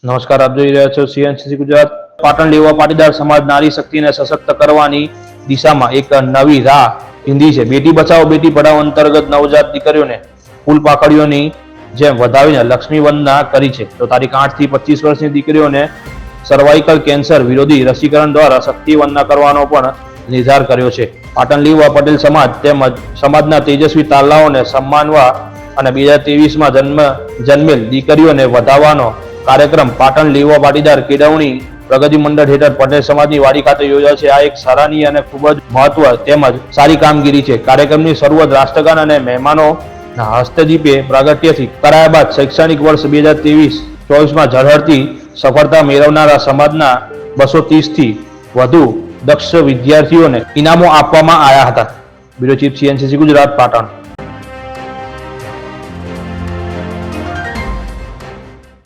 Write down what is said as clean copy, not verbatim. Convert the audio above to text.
નમસ્કાર, આપ જોઈ રહ્યા છો સીએનસીસી ગુજરાત. પાટણ લેવા પાટીદાર સમાજ નારી શક્તિને સશક્ત કરવાની દિશામાં એક નવી રાહ હિન્દી છે. બેટી બચાવો બેટી પઢાઓ અંતર્ગત નવજાત દીકરીઓને ફૂલ પાખડીઓની જેમ વધાવીને લક્ષ્મી વંદના કરી છે. તો તારીખ 8 થી 25 વર્ષની દીકરીઓને સર્વાઇકલ કેન્સર વિરોધી રસીકરણ દ્વારા શક્તિ વંદના કરવાનો પણ નિર્ધાર કર્યો છે. પાટણ લીવા પટેલ સમાજ તેમજ સમાજના તેજસ્વી તાલાઓને સન્માનવા અને 2023માં જન્મેલ દીકરીઓને વધાવવાનો કાર્યક્રમ પાટણ લીવા પાટીદાર કેળવણી પ્રગતિ મંડળ હેઠળ પટેલ સમાજની વાડી ખાતે યોજાશે. આ એક સરાહનીય અને ખૂબ જ મહત્વ તેમજ સારી કામગીરી છે. કાર્યક્રમની શરૂઆત રાષ્ટ્રગાન અને મહેમાનોના હસ્તદીપે પ્રાગટ્યથી કરાયા બાદ શૈક્ષણિક વર્ષ 2023-24માં ઝળહળતી સફળતા મેળવનારા સમાજના 230 થી વધુ દક્ષ વિદ્યાર્થીઓને ઇનામો આપવામાં આવ્યા હતા. Bureau chief CNCC Gujarat, Patan.